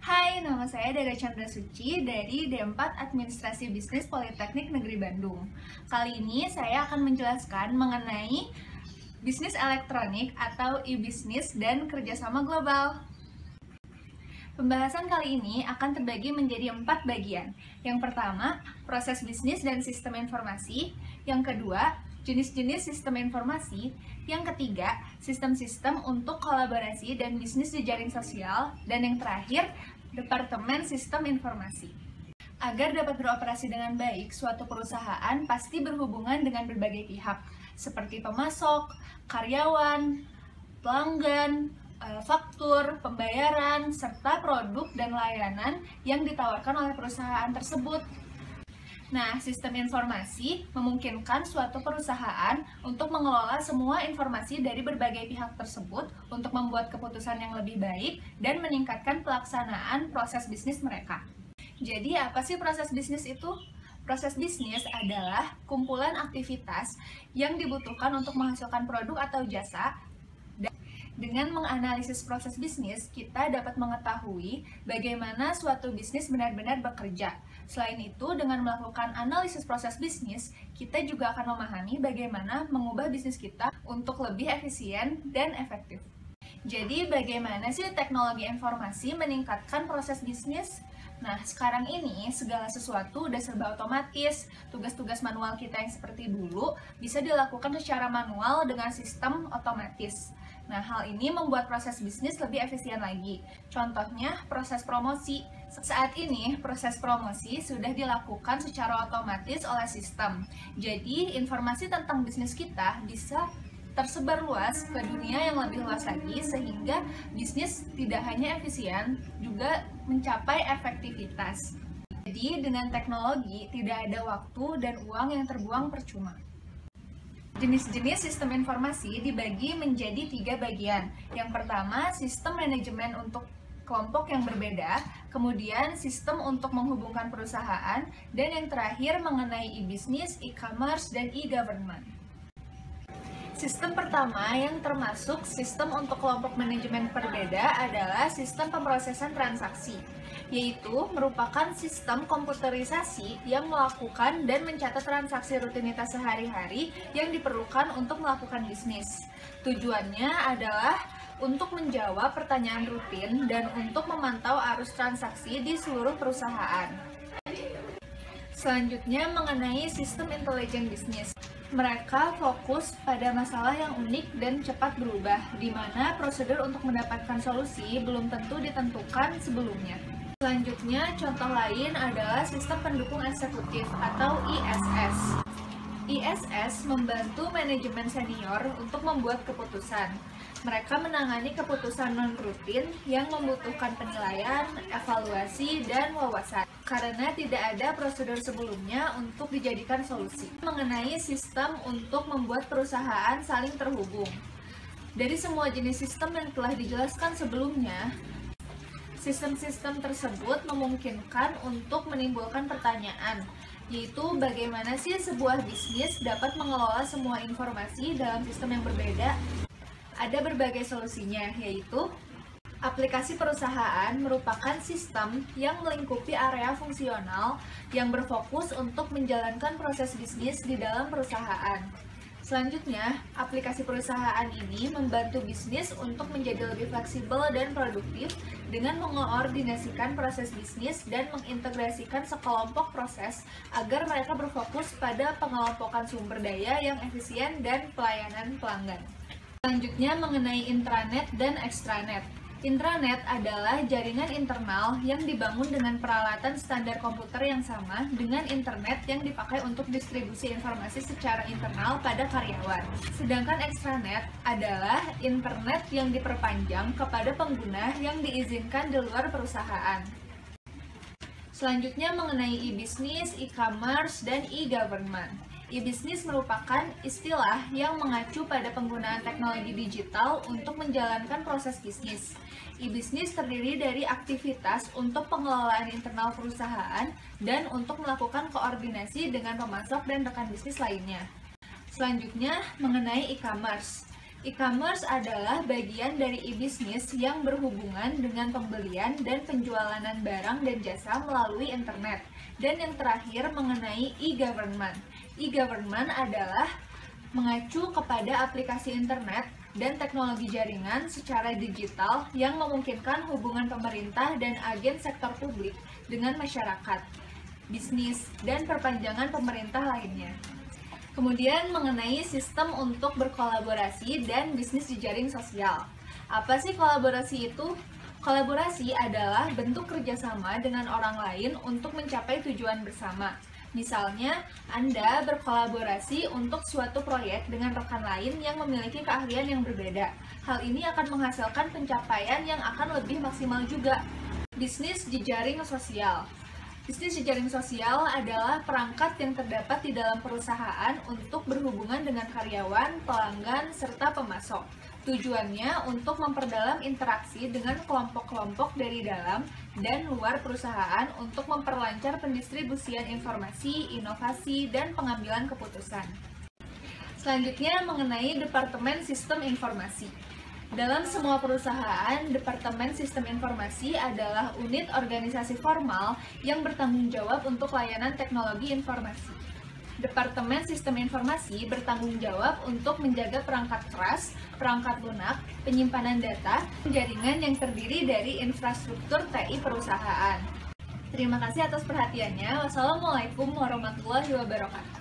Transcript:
Hai, nama saya Dara Chandra Suci dari D4 Administrasi Bisnis Politeknik Negeri Bandung. Kali ini saya akan menjelaskan mengenai bisnis elektronik atau e-bisnis dan kerjasama global. Pembahasan kali ini akan terbagi menjadi 4 bagian. Yang pertama, proses bisnis dan sistem informasi. Yang kedua, jenis-jenis sistem informasi. Yang ketiga, sistem-sistem untuk kolaborasi dan bisnis jejaring sosial. Dan yang terakhir, Departemen Sistem Informasi. Agar dapat beroperasi dengan baik, suatu perusahaan pasti berhubungan dengan berbagai pihak, seperti pemasok, karyawan, pelanggan, faktur, pembayaran, serta produk dan layanan yang ditawarkan oleh perusahaan tersebut. Nah, sistem informasi memungkinkan suatu perusahaan untuk mengelola semua informasi dari berbagai pihak tersebut untuk membuat keputusan yang lebih baik dan meningkatkan pelaksanaan proses bisnis mereka. Jadi, apa sih proses bisnis itu? Proses bisnis adalah kumpulan aktivitas yang dibutuhkan untuk menghasilkan produk atau jasa. Dengan menganalisis proses bisnis, kita dapat mengetahui bagaimana suatu bisnis benar-benar bekerja. Selain itu, dengan melakukan analisis proses bisnis, kita juga akan memahami bagaimana mengubah bisnis kita untuk lebih efisien dan efektif. Jadi, bagaimana sih teknologi informasi meningkatkan proses bisnis? Nah, sekarang ini segala sesuatu udah serba otomatis. Tugas-tugas manual kita yang seperti dulu bisa dilakukan secara manual dengan sistem otomatis. Nah, hal ini membuat proses bisnis lebih efisien lagi. Contohnya, proses promosi. Saat ini, proses promosi sudah dilakukan secara otomatis oleh sistem. Jadi, informasi tentang bisnis kita bisa tersebar luas ke dunia yang lebih luas lagi, sehingga bisnis tidak hanya efisien, juga mencapai efektivitas. Jadi, dengan teknologi, tidak ada waktu dan uang yang terbuang percuma. Jenis-jenis sistem informasi dibagi menjadi 3 bagian. Yang pertama, sistem manajemen untuk kelompok yang berbeda, kemudian sistem untuk menghubungkan perusahaan, dan yang terakhir mengenai e-bisnis, e-commerce, dan e-government. Sistem pertama yang termasuk sistem untuk kelompok manajemen berbeda adalah sistem pemrosesan transaksi, yaitu merupakan sistem komputerisasi yang melakukan dan mencatat transaksi rutinitas sehari-hari yang diperlukan untuk melakukan bisnis. Tujuannya adalah untuk menjawab pertanyaan rutin dan untuk memantau arus transaksi di seluruh perusahaan. Selanjutnya mengenai sistem intelijen bisnis. Mereka fokus pada masalah yang unik dan cepat berubah, di mana prosedur untuk mendapatkan solusi belum tentu ditentukan sebelumnya. Selanjutnya, contoh lain adalah sistem pendukung eksekutif atau ISS. ISS membantu manajemen senior untuk membuat keputusan. Mereka menangani keputusan non-rutin yang membutuhkan penilaian, evaluasi, dan wawasan, karena tidak ada prosedur sebelumnya untuk dijadikan solusi. Mengenai sistem untuk membuat perusahaan saling terhubung. Dari semua jenis sistem yang telah dijelaskan sebelumnya, sistem-sistem tersebut memungkinkan untuk menimbulkan pertanyaan, yaitu bagaimana sih sebuah bisnis dapat mengelola semua informasi dalam sistem yang berbeda. Ada berbagai solusinya, yaitu aplikasi perusahaan merupakan sistem yang melingkupi area fungsional yang berfokus untuk menjalankan proses bisnis di dalam perusahaan. Selanjutnya, aplikasi perusahaan ini membantu bisnis untuk menjadi lebih fleksibel dan produktif dengan mengoordinasikan proses bisnis dan mengintegrasikan sekelompok proses agar mereka berfokus pada pengelompokan sumber daya yang efisien dan pelayanan pelanggan. Selanjutnya mengenai intranet dan extranet. Intranet adalah jaringan internal yang dibangun dengan peralatan standar komputer yang sama dengan internet yang dipakai untuk distribusi informasi secara internal pada karyawan. Sedangkan extranet adalah internet yang diperpanjang kepada pengguna yang diizinkan di luar perusahaan. Selanjutnya mengenai e-bisnis, e-commerce, dan e-government. E-bisnis merupakan istilah yang mengacu pada penggunaan teknologi digital untuk menjalankan proses bisnis. E-bisnis terdiri dari aktivitas untuk pengelolaan internal perusahaan dan untuk melakukan koordinasi dengan pemasok dan rekan bisnis lainnya. Selanjutnya, mengenai e-commerce. E-commerce adalah bagian dari e-bisnis yang berhubungan dengan pembelian dan penjualan barang dan jasa melalui internet. Dan yang terakhir mengenai e-government. E-government adalah mengacu kepada aplikasi internet dan teknologi jaringan secara digital yang memungkinkan hubungan pemerintah dan agen sektor publik dengan masyarakat, bisnis, dan perpanjangan pemerintah lainnya. Kemudian mengenai sistem untuk berkolaborasi dan bisnis jejaring sosial. Apa sih kolaborasi itu? Kolaborasi adalah bentuk kerjasama dengan orang lain untuk mencapai tujuan bersama. Misalnya, Anda berkolaborasi untuk suatu proyek dengan rekan lain yang memiliki keahlian yang berbeda. Hal ini akan menghasilkan pencapaian yang akan lebih maksimal juga. Bisnis jejaring sosial. Bisnis jejaring sosial adalah perangkat yang terdapat di dalam perusahaan untuk berhubungan dengan karyawan, pelanggan, serta pemasok. Tujuannya untuk memperdalam interaksi dengan kelompok-kelompok dari dalam dan luar perusahaan untuk memperlancar pendistribusian informasi, inovasi, dan pengambilan keputusan. Selanjutnya mengenai Departemen Sistem Informasi. Dalam semua perusahaan, Departemen Sistem Informasi adalah unit organisasi formal yang bertanggung jawab untuk layanan teknologi informasi. Departemen Sistem Informasi bertanggung jawab untuk menjaga perangkat keras, perangkat lunak, penyimpanan data, jaringan yang terdiri dari infrastruktur TI perusahaan. Terima kasih atas perhatiannya. Wassalamualaikum warahmatullahi wabarakatuh.